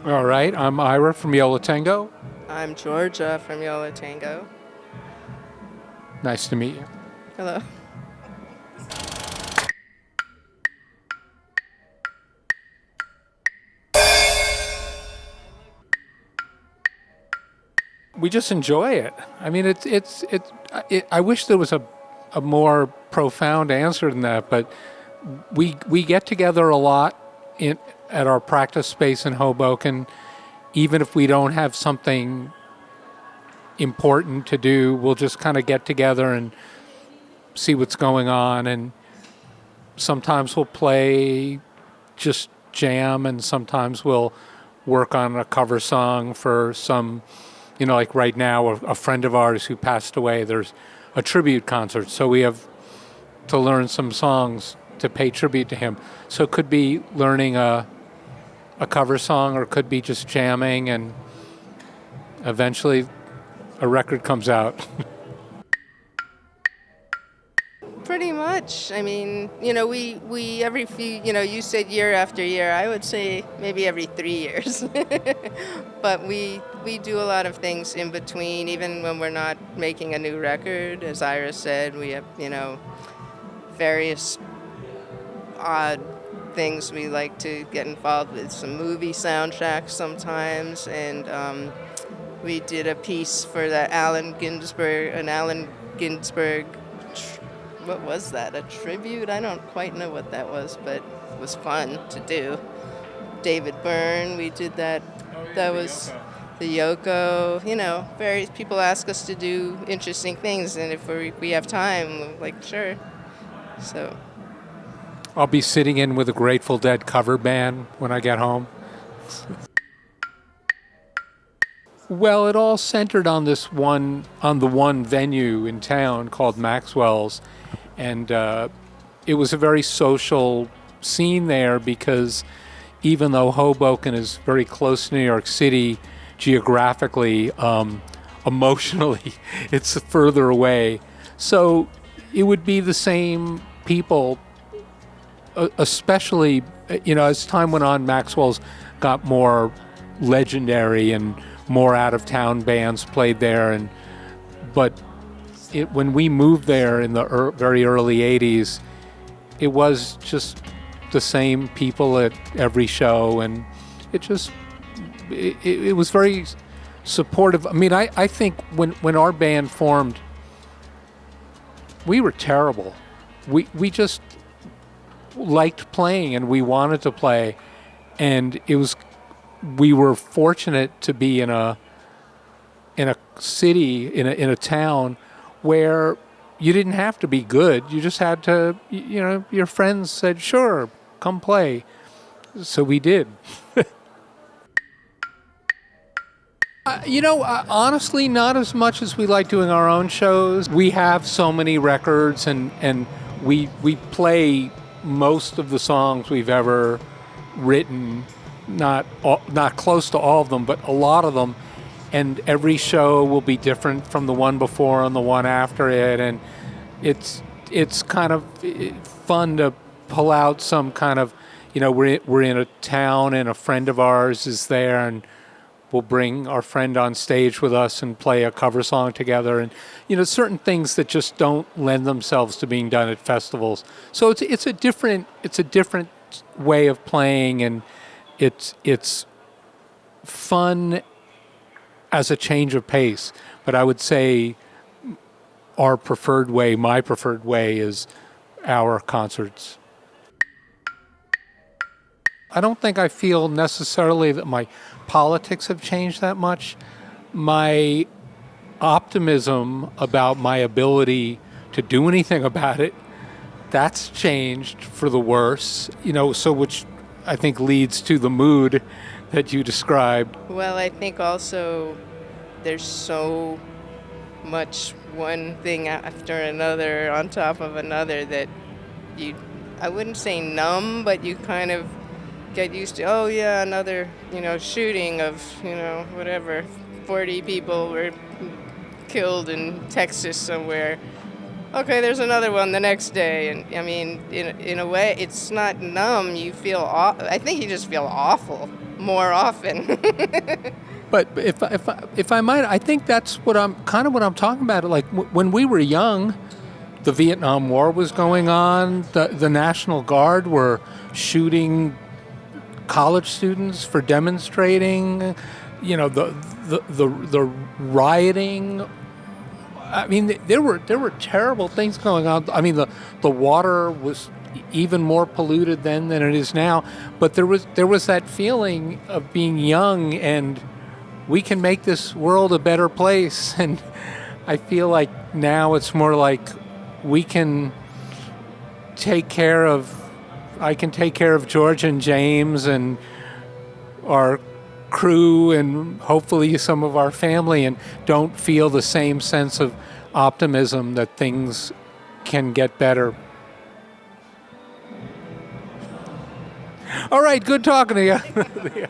All right, I'm Ira from Yo La Tengo. I'm Georgia from Yo La Tengo. Nice to meet you. Hello. We just enjoy it. I mean, I wish there was a more profound answer than that, but we get together a lot in at our practice space in Hoboken. Even if we don't have something important to do, we'll just kind of get together and see what's going on. And sometimes we'll play, just jam, and sometimes we'll work on a cover song for some, like right now, a friend of ours who passed away, there's a tribute concert. So we have to learn some songs to pay tribute to him. So it could be learning a cover song, or it could be just jamming, and eventually a record comes out. Pretty much. I mean, we every few, you said year after year. I would say maybe every 3 years. But we do a lot of things in between, even when we're not making a new record. As Ira said, we have, various odd things we like to get involved with. Some movie soundtracks sometimes, and we did a piece for an Allen Ginsberg. What was that? A tribute? I don't quite know what that was, but it was fun to do. David Byrne, we did that. That was the Yoko. Various people ask us to do interesting things, and if we have time, we're like, sure. So. I'll be sitting in with a Grateful Dead cover band when I get home. Well, it all centered on the one venue in town called Maxwell's, and it was a very social scene there because even though Hoboken is very close to New York City geographically, emotionally, it's further away. So it would be the same people, especially, as time went on, Maxwell's got more legendary and more out-of-town bands played there, but when we moved there in the very early 80s, it was just the same people at every show, and it was very supportive. I mean, I think when our band formed, we were terrible. We just liked playing, and we wanted to play, and we were fortunate to be in a city, in a town where you didn't have to be good. You just had to, your friends said, sure, come play. So we did. Honestly, not as much as we like doing our own shows. We have so many records, and we play most of the songs we've ever written. Not close to all of them, but a lot of them. And every show will be different from the one before and the one after it. And it's kind of fun to pull out some kind of, we're in a town and a friend of ours is there, and we'll bring our friend on stage with us and play a cover song together. And, certain things that just don't lend themselves to being done at festivals. So it's a different way of playing, and it's fun as a change of pace. But I would say my preferred way is our concerts. I don't think I feel necessarily that my politics have changed that much. My optimism about my ability to do anything about it, that's changed for the worse, so which I think leads to the mood that you described. Well, I think also there's so much one thing after another on top of another that I wouldn't say numb, but you kind of get used to, oh yeah, another, shooting of, whatever, 40 people were killed in Texas somewhere. Okay, there's another one the next day. And I mean, in a way, it's not numb. You feel I think you just feel awful more often. But if I might, I think that's what I'm talking about. Like when we were young, the Vietnam War was going on. The National Guard were shooting college students for demonstrating. You know, the rioting. I mean, there were terrible things going on. I mean, the water was even more polluted then than it is now. But there was that feeling of being young and we can make this world a better place. And I feel like now it's more like we can take care of. I can take care of George and James and our crew and hopefully some of our family, and don't feel the same sense of optimism that things can get better. All right, good talking to you.